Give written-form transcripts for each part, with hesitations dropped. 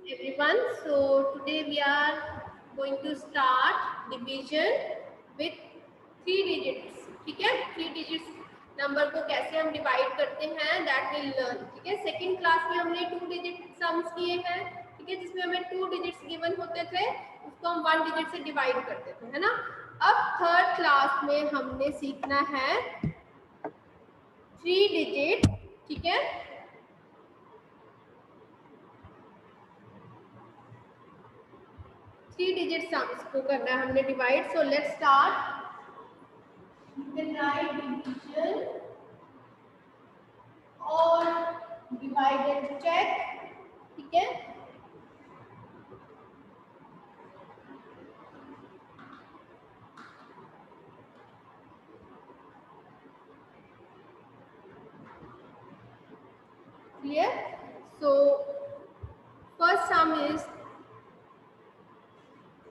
everyone. So today we are going to start division with 3 digits. ठीक है, 3 digits number को कैसे हम डिवाइड करते हैं दैट विल लर्न. ठीक है, सेकेंड क्लास में हमने 2 digit सम्स किए हैं. ठीक है, जिसमें हमें 2 digits गिवन होते थे, उसको हम 1 digit से डिवाइड करते थे, है ना. अब थर्ड क्लास में हमने सीखना है 3 digit. ठीक है, थ्री डिजिट सम्स को करना है हमने divide. So let's start. You can write division or divide and check. ठीक है, clear. So first sum is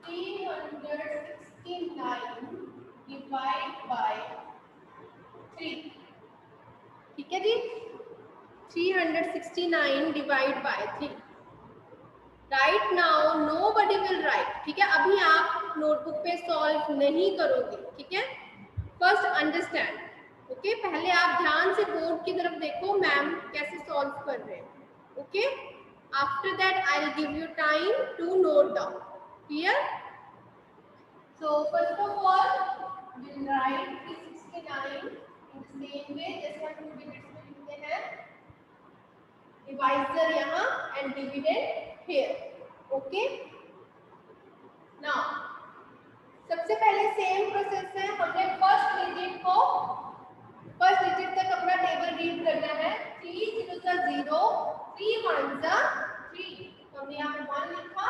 369 divide by 3. ठीक है जी, 369 divide by 3. Right now nobody will write. ठीक है, अभी आप नोटबुक पे सॉल्व नहीं करोगे. ठीक है, फर्स्ट अंडरस्टैंड. ओके, पहले आप ध्यान से बोर्ड की तरफ देखो मैम कैसे सॉल्व कर रहे हैं. Okay, after that I will give you time to note down. Clear. So first of all will write 369 in the same way जैसे हम 2 digits में लिखते हैं. डिवाइजर यहाँ and dividend here. Okay, now सबसे पहले सेम प्रोसेस है. हमने फर्स्ट डिजिट तक अपना टेबल रीड करना है. 3 0 0 3 1 3. तो हमने यहाँ पे 1 लिखा,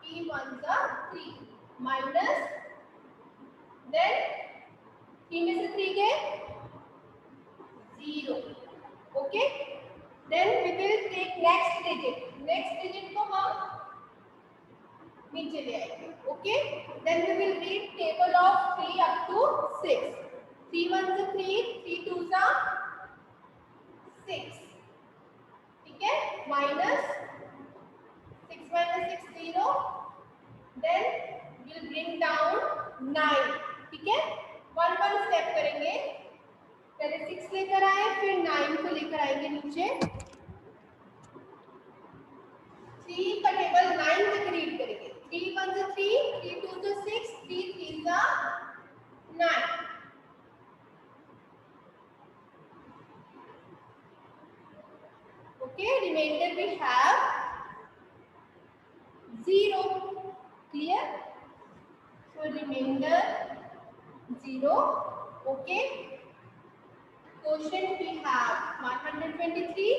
3 1 3 माइनस देन 3 में से 3 गए 0. Okay, then we will take next digit को हम नीचे ले आएंगे. Okay, then we will read table of 3 up to 6. 3 1 3 3 2 6. ठीक है, minus 6 minus 6 0. then we'll bring down 9. ठीक है, one step करेंगे. पहले 6 लेकर आए, फिर 9 को लेकर आएंगे नीचे. 3 का टेबल 9 तक रीड करेंगे. 3 1 3 3 2 6 3 3 9. Okay, reminder we have 0. Clear. So reminder 0. Okay, quotient we have 123.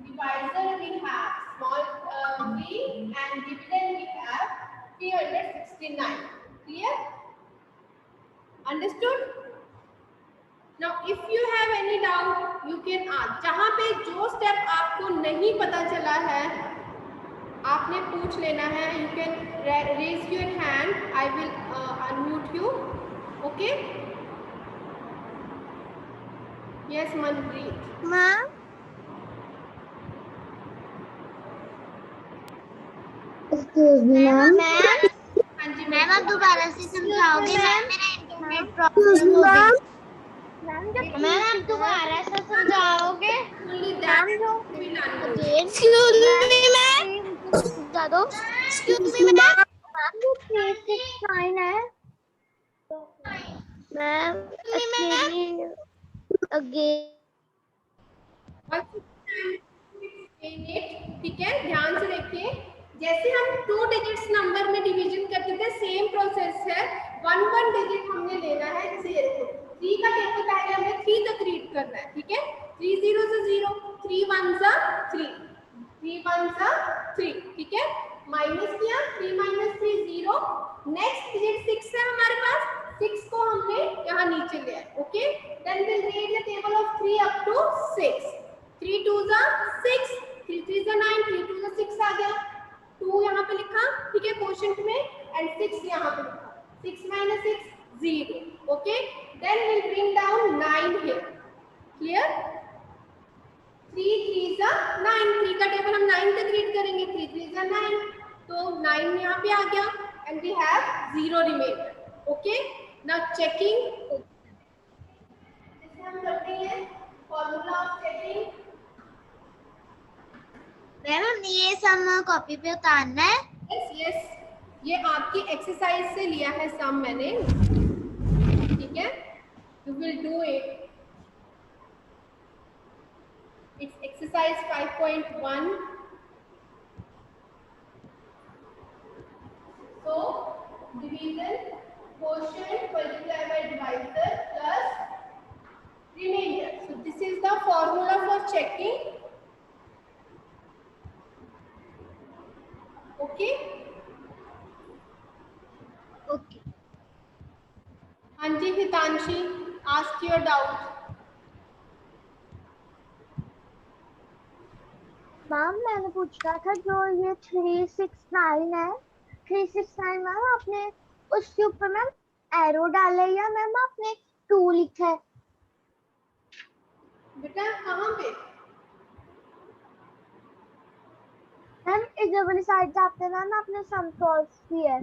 Divisor we have small v and dividend we have 369. Clear? Understood? Now if you have any doubt you can ask. जहाँ पे जो step आपको नहीं पता चला है आपने पूछ लेना है. You can raise your hand. I will unmute you. Okay? Yes, Manpreet. Ma'am. Excuse me, ma'am. हाँ जी मैम आप दोबारा से समझाओगे. मैम मेरा इंटरनेट प्रॉब्लम हो गई. मैम आप दोबारा से समझाओगे. Excuse me, ma'am. समझा दो. Excuse me, ma'am. मैम जो 369 है. Ma'am again. ठीक है, ध्यान से देखिए. जैसे हम 2 digits नंबर में डिवीजन करते थे सेम प्रोसेस है. 1 डिजिट हमने लेना है. जैसे ये देखो 3 का टेबल पहले हमें 3 तक रीड करना है. ठीक है, 3 0 0 3 1 3 3 1 3. ठीक है, माइनस किया 3 minus 3 0. नेक्स्ट डिजिट 6 है हमारे पास. 6 को हमने यहाँ नीचे ले आए. Okay, then will read the table of 3 up to 6. 3 2 6 3 3 9 3 2 6 आ गया. 2 यहाँ पे लिखा. ठीक है, क्वोशंट में एंड 6 यहाँ पे लिखा. 6 minus 6 0. Okay, then will bring down 9 clear. क्लियर. 3 3 9. 3 का टेबल हम 9 तक रीड करेंगे. 3 तो 9 यहाँ पे आ गया and we have 0 remainder. Okay, now checking जैसे हम करते हैं फॉर्मूला ऑफ चेकिंग। मैम हमने ये सम कॉपी पे उतारना है। यस यस, ये आपकी एक्सरसाइज से लिया है सम मैंने, ठीक है। You will do it, it's exercise 5.1। so division quotient multiplied by divisor plus remainder. So this is the formula for checking. Okay, okay हाँ जी हितांशी, ask your doubt. मैम मैंने पूछना था जो ये 369 है, 369 मैम आपने उसके ऊपर मैम एरो डाला है या मैम आपने 2 लिखा है? बेटा कहाँ पे? मैम इधर वाली साइड जाते हैं मैम आपने सम सॉल्व किया है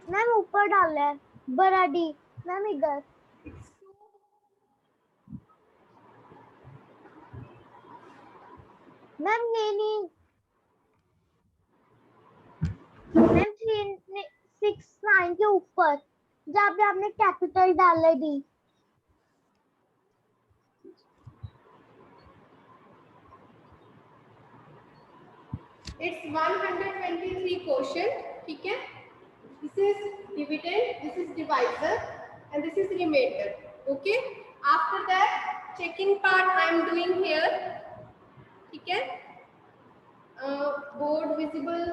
मैम, ऊपर डाला है बड़ा डी मैम इधर। मैम ये नहीं मैम 369 के ऊपर जहाँ पे आपने कैपिटल डाला है डी। It's 123 quotient, ठीक है। This is dividend, this is divisor, and this is remainder. Okay. After that, checking part I am doing here, ठीक है। Board visible,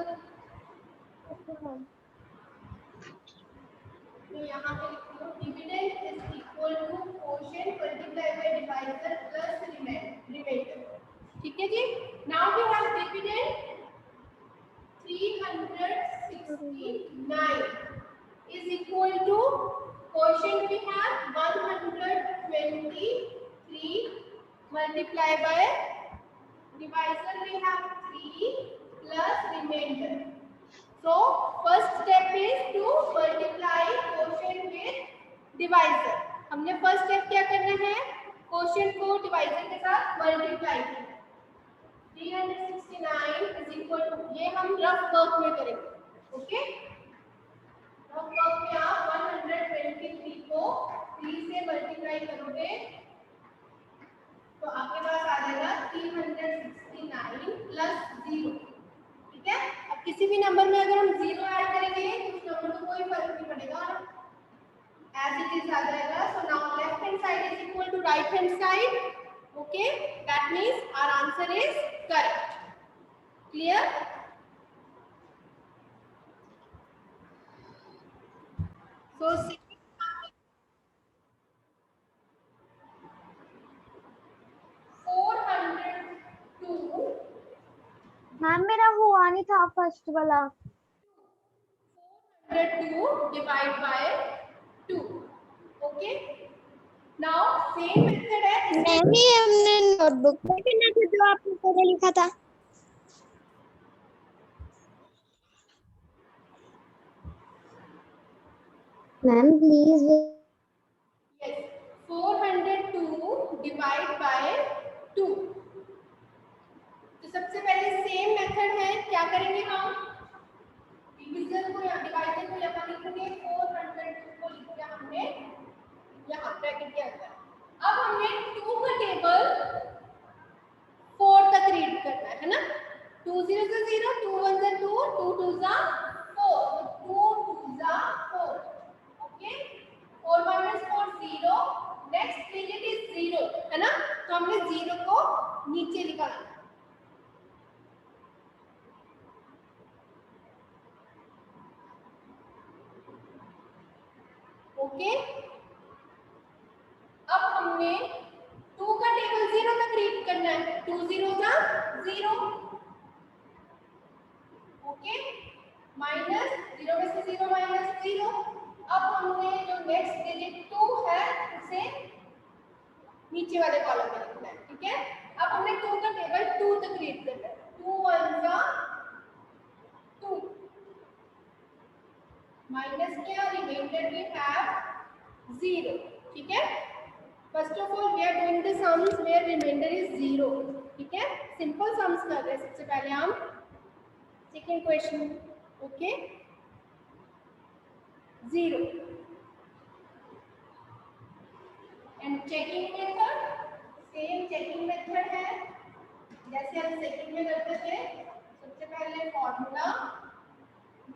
तो यहाँ पे लिख लो dividend is equal to quotient multiplied by divisor plus remainder, ठीक है जी। Now we have dividend 369 is equal to quotient we have 123 multiplied by divisor we have 3 plus remainder. So first step is to multiply quotient with divisor. हमने first step क्या करना है, quotient को divisor के साथ multiply करना है। 369 is equal to, ये हम रफ वर्क में करेंगे। ओके, रफ वर्क में आप 123 को 3 से मल्टीप्लाई करोगे तो आपके पास आ जाएगा 369 प्लस 0, ठीक है। अब किसी भी नंबर में अगर हम 0 ऐड करेंगे तो उस नंबर को कोई फर्क नहीं पड़ेगा, एज इट इज आ जाएगा। So now left hand side is equal to right hand side. Okay, that means our answer is correct. Clear? So 402 ma'am मेरा हुआ नहीं था फर्स्ट वाला। 402 divide by 2. Okay. Now same method है। Ma'am ये हमने नोटबुक पे करना था जो आपने पहले लिखा था। Ma'am please. Yes, 402 divide by 2. तो सबसे पहले सेम मेथड है, क्या करेंगे हम, डिविजन को या डिवाइजर को यहाँ लिखेंगे, 402 को लिख दिया हमने यहाँ ब्रैकेट के अंदर। अब हमने 2 का टेबल 4 तक रीड करना है ना। 2 0 से 0, 2 1 से 2, 2 2 जा 4, 2 2 जा 4। Okay, 4 minus 4 0, next digit is 0 है ना, तो हमने 0 को नीचे निकालना। ओके, अब हमने 2 का टेबल 0 तक रीड करना है। 2 0 जा 0, ओके, माइनस 0 में से 0 माइनस 0। अब हमने जो नेक्स्ट डिजिट 2 है उसे नीचे वाले कॉलम में लिखना है, ठीक है। अब हमने 2 का टेबल 2 तक रीड करना है। 2 1 जा माइनस किया, रिमाइंडर वी हैव 0. ठीक है, first of all we are doing the sums where reminder is 0. ठीक है, सिंपल सम्स कर रहे हैं सबसे पहले हम. Second question. Okay, 0. And checking method, same checking method है जैसे हम सेकंड में करते थे. सबसे पहले formula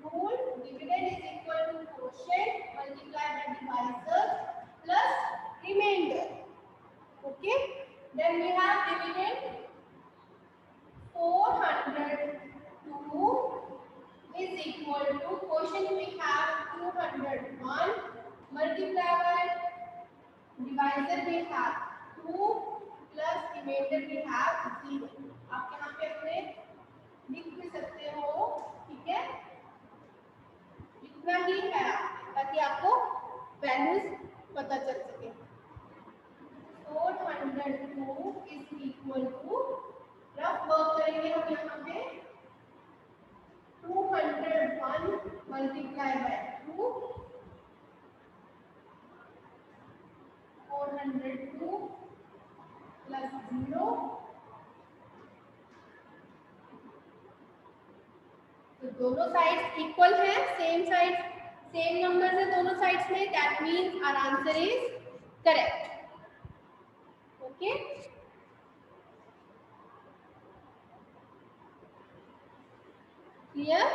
rule, dividend is equal to quotient multiply by divisor plus reminder. Okay, then we have dividend 402 is equal to quotient we have 201 multiply by divisor we have 2 plus remainder we have 0. आप यहाँ पे अपने लिख भी सकते हो. ठीक है, इतना ही है ताकि आपको वैल्यूज पता चल सके. 402 is equal to, rough work करेंगे हम यहाँ पे 201 multiply by 2, 402 plus 0. तो दोनों साइड्स इक्वल है, सेम साइड सेम नंबर है दोनों साइड्स में. That means our answer is correct. Okay, clear?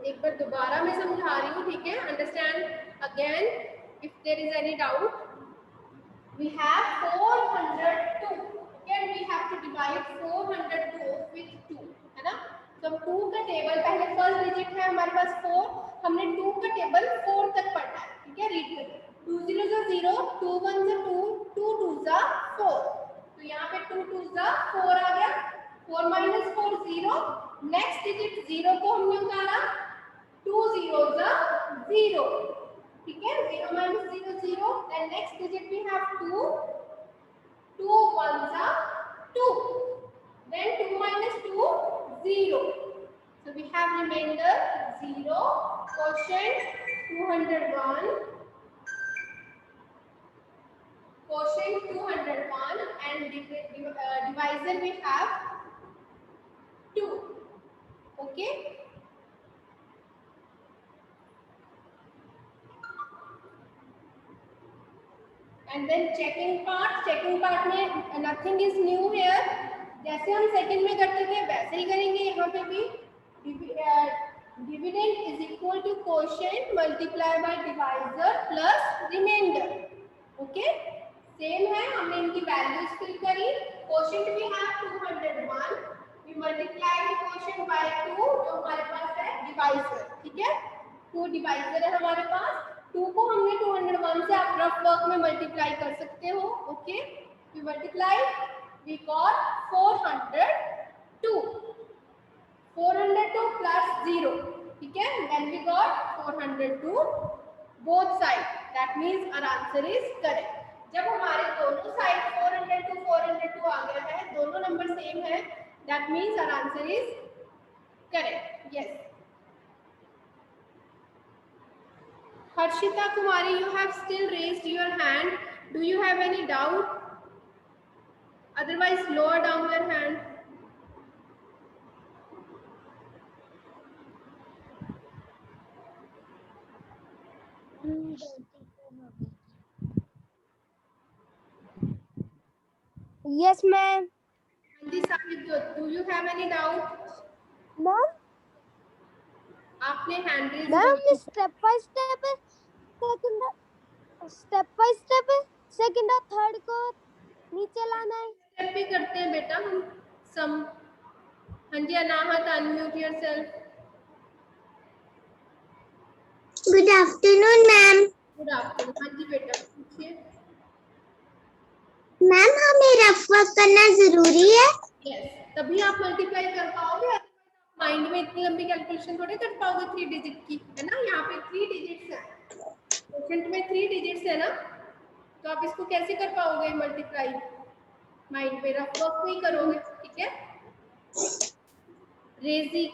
एक बार दोबारा मैं समझा रही हूँ. ठीक है, understand again if there is any doubt. We have 402. Okay, and we have to divide 402 with 2. है ना? तो हम 2 का टेबल, पहले फर्स्ट डिजिट है हमारे पास 4, हमने 2 का टेबल 4 तक पढ़ना है. ठीक है, रीड करें. 2 0 0, 2 1 2, 2 2 4. तो यहाँ पे 2 2 4 आ गया. 4 minus 4 0. नेक्स्ट डिजिट 0 को हमने उतारा. 2 0 0. ठीक है, 0 minus 0 0. Then next digit we have 2. 2 1 2. Then 2 minus 2 0. So we have remainder 0. Quotient 201. Quotient 201 and divisor we have 2. Okay. And then checking part में nothing is new here. जैसे हम सेकंड में करते थे वैसे ही करेंगे यहाँ पे भी. Dividend is equal to quotient multiply by divisor plus reminder. Okay, same है, हमने इनकी वैल्यूज फिल करी. क्वोशिएंट भी है 201, we multiply the quotient by 2 जो हमारे पास है डिवाइजर. ठीक है, 2 डिवाइजर है हमारे पास. 2 को हमने 201 से आप रफ वर्क में मल्टीप्लाई कर सकते हो. Okay, we multiply, we got 402. 402 plus 0. ठीक है, then we got 402 both side. That means our answer is correct. जब हमारे दोनों साइड 402 आ गया है, दोनों नंबर सेम है, that means our answer is correct. Yes, Harshita Kumari, you have still raised your hand. Do you have any doubt? Otherwise, lower down your hand. Yes, ma'am. Anji Sahib, do you have any doubt? Ma'am, आपने hand raise हमने step by step second और third को नीचे लाना है. Step भी करते हैं बेटा हम सम. हाँ जी, Anahat, unmute yourself. Good afternoon ma'am. Good afternoon. हाँ जी बेटा, पूछिए. मैम, हमें रफ वर्क करना जरूरी है? यस, तभी आप मल्टीप्लाई कर पाओगे. माइंड में इतनी लंबी कैलकुलेशन थोड़े कर पाओगे 3 डिजिट की, है ना. यहाँ पे 3 डिजिट्स है, क्वोशिएंट में 3 डिजिट्स है ना, तो आप इसको कैसे कर पाओगे मल्टीप्लाई. माइंड पे रफ वर्क नहीं करोगे. ठीक है, रेजी।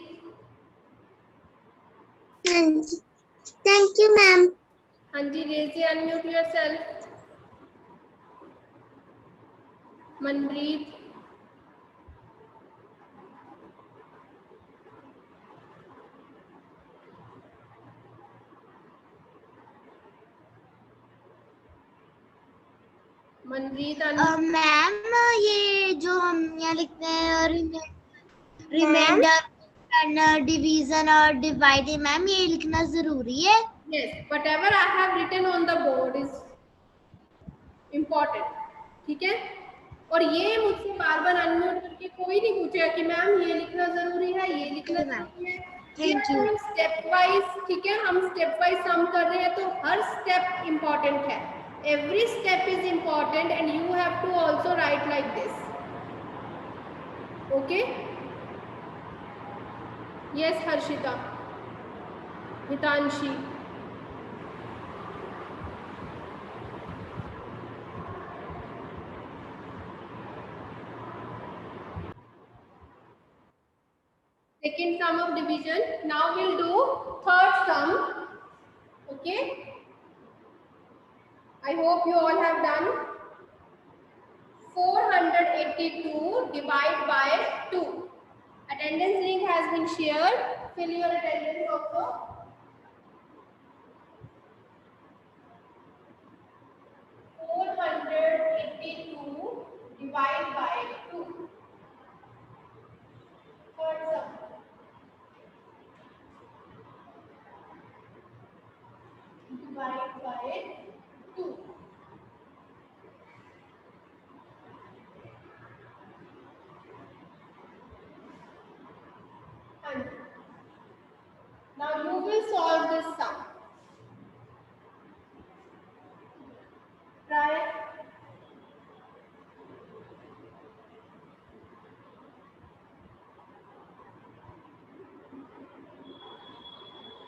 Thank you ma'am. हाँ जी Reji, unmute yourself. Manpreet. Manpreet ma'am ये जो हम यहाँ लिखते हैं रिमाइंडर, डिवीजन और डिवाइड, मैम ये लिखना जरूरी है? yes, whatever I have written on the board is important, ठीक है। और ये मुझसे बार बार अनम्यूट करके कोई नहीं पूछेगा कि मैम ये लिखना जरूरी है, ये लिखना जरूरी है। Thank you. हम स्टेप वाइज, ठीक है, हम स्टेप वाइज सम कर रहे हैं तो हर स्टेप इम्पॉर्टेंट है। Every step is important and you have to also write like this. Okay, yes Harshita, Hitanshi. Second sum of division. Now we'll do third sum. Okay. I hope you all have done. 482 divide by 2. Attendance link has been shared. Fill your attendance also. 482 divide by 2. Third sum. Divide by 2. And now you will solve this sum. Try.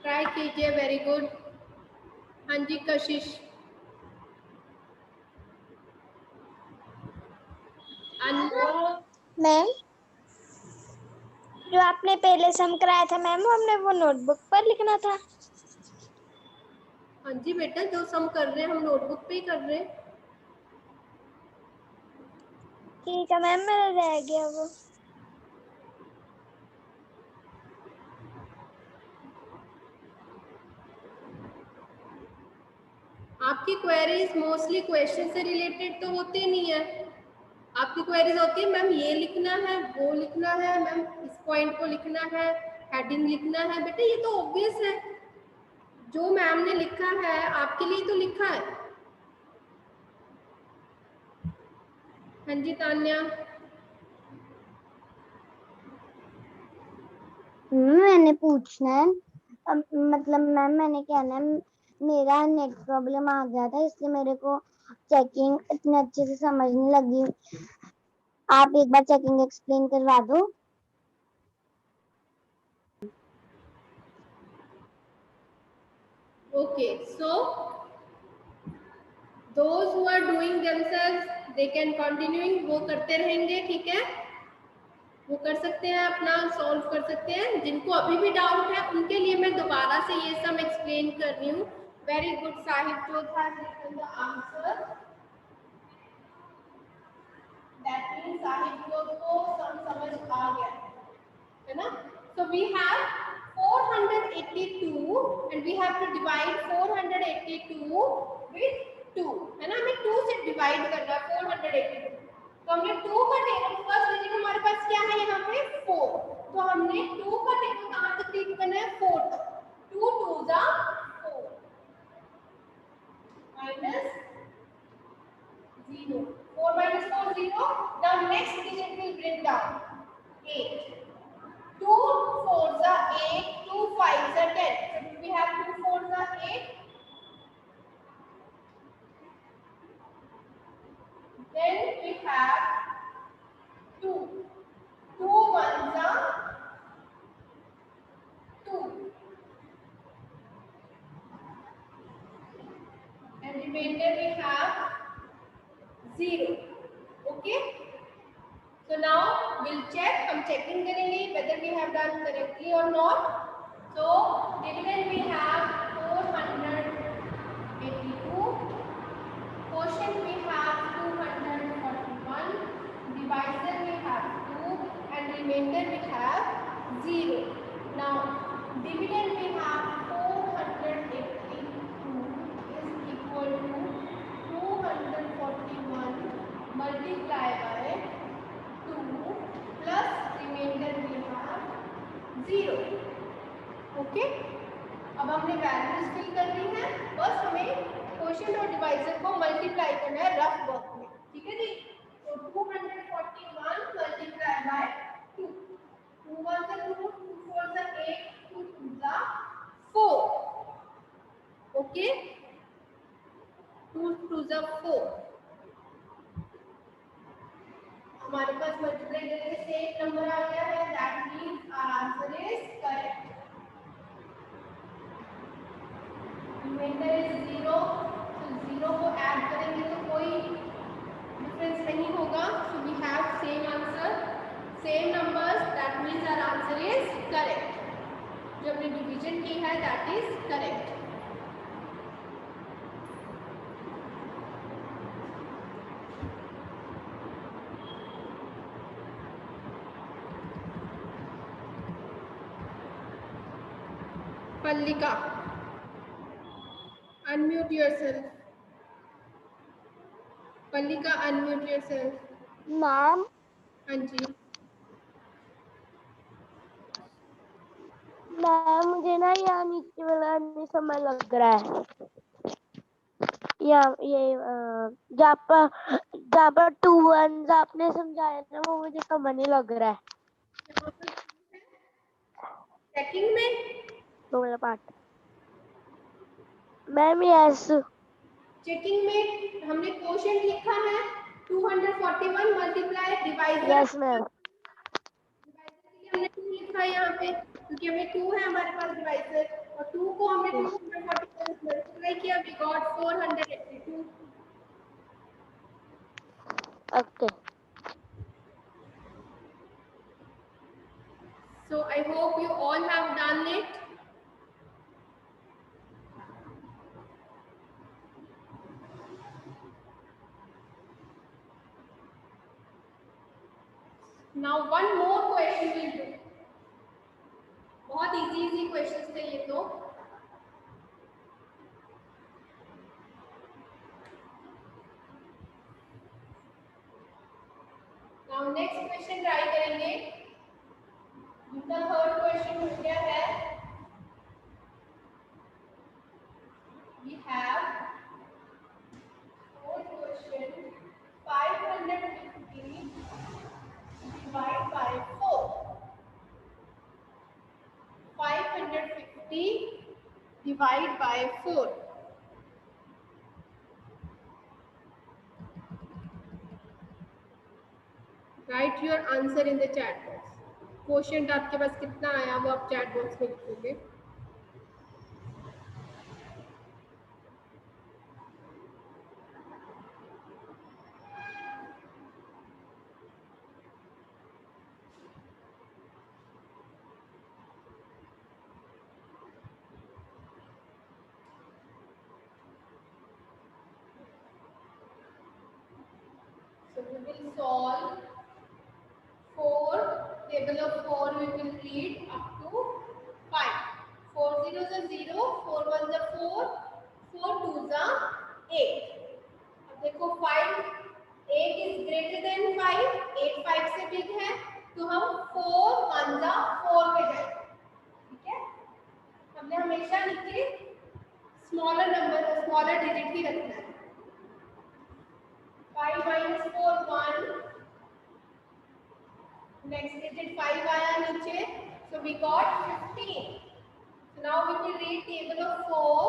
Try कीजिए, very good. हाँ जी कशिश। Ma'am जो आपने पहले सम कराया था ma'am, हमने वो notebook पर लिखना था। हाँ जी बेटा, जो सम कर रहे हैं हम नोटबुक पे ही कर रहे हैं। ठीक है मैम, मेरा रह गया वो। आपकी क्वेरीज मोस्टली क्वेश्चन से रिलेटेड तो होती नहीं है। आपकी क्वेरीज होती है मैम ये लिखना है, वो लिखना है, मैम इस पॉइंट को लिखना है, हेडिंग लिखना है। बेटा ये तो ऑब्वियस है, जो मैम ने लिखा है आपके लिए तो लिखा है। हाँ जी तान्या। मैंने पूछना है, मतलब मैम मैंने कहना है, मेरा नेट प्रॉब्लम आ गया था इसलिए मेरे को चेकिंग इतने अच्छे से समझ नहीं लगी। आप एक बार चेकिंग एक्सप्लेन करवा दो। Okay, so those who are doing themselves they can continuing, वो करते रहेंगे, ठीक है, वो कर सकते हैं, अपना सॉल्व कर सकते हैं। जिनको अभी भी डाउट है उनके लिए मैं दोबारा से ये सब एक्सप्लेन कर रही हूँ। Very good Sahib Jodha written the answer, that means Sahib Jodha को समझ आ गया है ना। So we have 482 and we have to divide 482 with 2, है ना, हमें 2 से डिवाइड करना है 482। तो हमने 2 का टेबल, फर्स्ट डिजिट हमारे पास क्या है यहाँ पे 4, तो हमने 2 का टेबल कहाँ तक रीड करना है 4 तक। 2 2 जा 4 minus 0, 4 minus 4 0। Now next digit will bring down 8, 2 4s are 8, 2 5s are 10, so we have 2 4s are 8, then we have 2, 2 1s are 2, and remainder we have 0, okay, So now we'll check, हम checking करेंगे whether we have done correctly or not. So dividend we have 482, quotient we have 241, divisor we have 2, and remainder we have 0. Now dividend we have 482 is equal to 241 multiplied by 2 plus remainder we have 0. Okay, अब हमने values fill कर दी हैं, बस हमें quotient और divisor को multiply करना है रफ वर्क में, ठीक है जी। तो 241 मल्टीप्लाई बाय 2, 2 1 से 2, 2 4 से 8, 2 2 से 4, ओके, 2 2 से 4, हमारे पास मल्टीप्लाई करके सेम नंबर आ गया है, that means our answer is correct. Reminder is 0, तो 0 को ऐड करेंगे तो कोई डिफरेंस नहीं होगा, so we have same answer, same numbers, that means our answer is correct. जो हमने डिवीजन की है that is correct. Pallika, unmute yourself. Pallika, unmute yourself. Ma'am हाँ जी, मैम मुझे ना यहाँ नीचे वाला नहीं समझ लग रहा है, या ये जहाँ पर 2 1 आपने समझाया ना वो मुझे समझ नहीं लग रहा है। चेकिंग में तो वाला पार्ट मैम यस चेकिंग में हमने क्वोशिएंट लिखा है 241 multiply divisor, yes ma'am divisor के लिए हमने 2 लिखा है यहाँ पे, क्योंकि हमें 2 है हमारे पास डिवाइजर, और 2 को हमने 241 मल्टीप्लाई किया, we got 482. Okay. So I hope you all have done it. Now one more question we'll do. बहुत इजी क्वेश्चंस थे ये तो। Now next question ट्राई करेंगे। इनका थर्ड क्वेश्चन हो गया है, we have fourth question 550 divide by 4, 550 divide by 4, write your answer in the chat box. Quotient आपके पास कितना आया वो आप चैट बॉक्स में लिखोगे। So we will solve 4, table of 4 we will read up to 5. 4 zeros are 0, 4 ones are 4, 4 twos are 8. अब देखो 5, 8 is greater than 5, 8 5 से बिग है, तो हम 4 ones are 4 पे जाएंगे, ठीक है। हमने हमेशा नीचे स्मॉलर नंबर, स्मॉलर डिजिट ही रखना है। 5 minus 4 1, next digit 5 आया नीचे, so we got 15. So now we will read table of 4.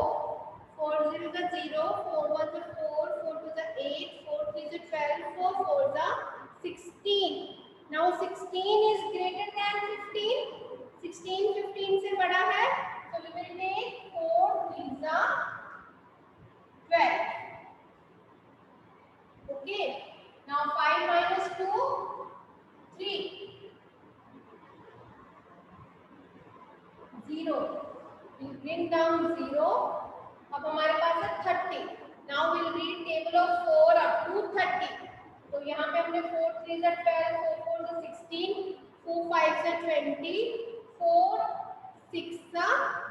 4 zeros are 0, 4 ones are 4, 4 twos are 8, 4 threes are 12, 4 fours are 16. Now 16 is greater than 15. 16 15 से बड़ा है, so we will take 4 threes are 12. Okay. Now 5 minus 2. यहाँ पे हमने 4 3 से 12, 4 4 से 16, 4 5 से 20, 4 6 से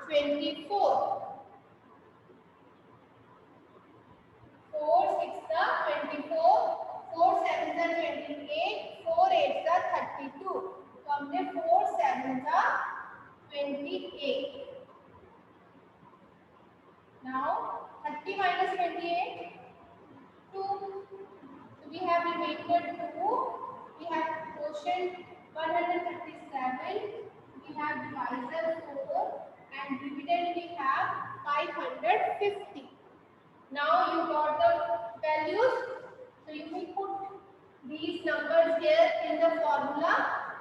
24, 4 6 से 24, 4 7 से 28, 4 8 से 32। तो हमने 4 7 से 28. Now 30 minus 28, 2. So we have remainder 2. We have quotient 137. We have divisor 4, and dividend we have 550. Now you got the values. So you will put these numbers here in the formula.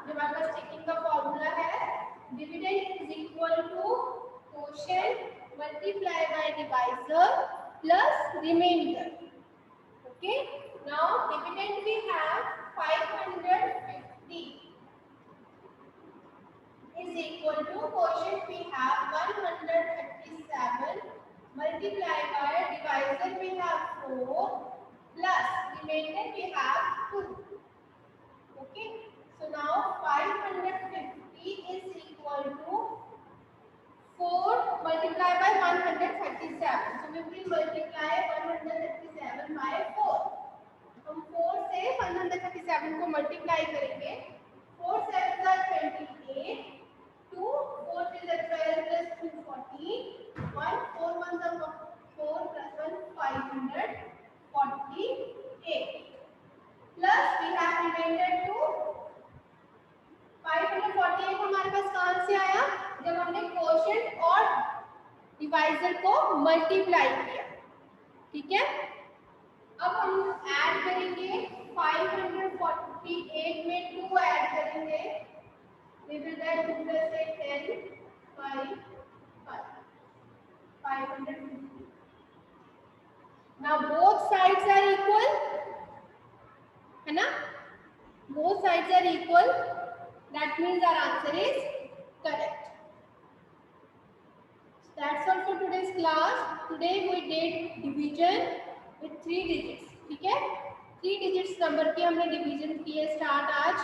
जो हमारे पास checking का formula है. Dividend is equal to quotient multiply by divisor plus remainder. Okay. Now dividend we have 550 is equal to quotient we have 137 multiply by divisor we have 4 plus remainder we have 2. Okay. So now 550 is equal to 4 multiplied by 137. So we will multiply 137 by 4. हम 4 से 137 को multiply करेंगे. 4 7 are 28, 2 4 3 are 12 plus 2 14, 1 4 1 are 4 plus 1 548 plus we have remainder 2. 548 हमारे पास कहाँ से आया? जब हमने क्वोशिएंट और डिवाइजर को मल्टीप्लाई किया. ठीक है. अब हम ऐड करेंगे. 548 में 2 ऐड करेंगे. We will get 2 plus 8 10 5 550. Now both sides are equal. है ना? Both sides are equal. That means our answer is correct. That's all for today's class. Today we did division with 3 digits. ठीक है? 3 digits number की हमने division की है start आज,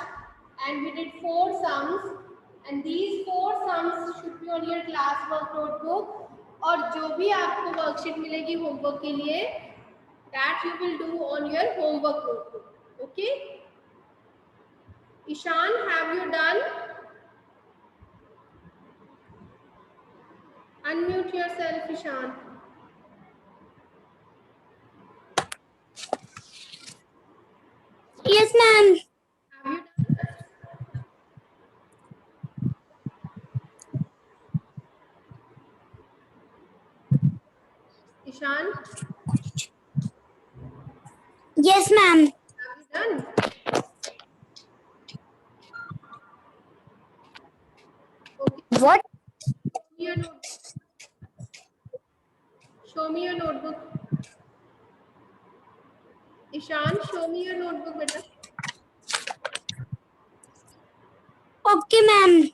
and we did 4 sums, and these 4 sums should be on your class work notebook. और जो भी आपको worksheet मिलेगी homework के लिए, that you will do on your homework notebook. Okay? Ishan, have you done? Unmute yourself, Ishan. Yes, ma'am. Have you done? Ishan, Yes, ma'am. have you done? Okay. What? Show me your notebook. Ishan, show me your notebook, beta. Okay, ma'am.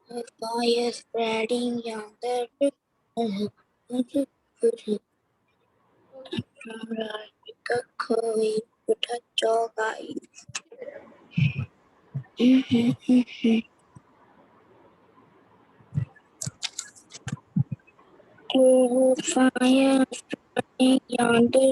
The boy is spreading yonder. Oh, fire spreading yonder.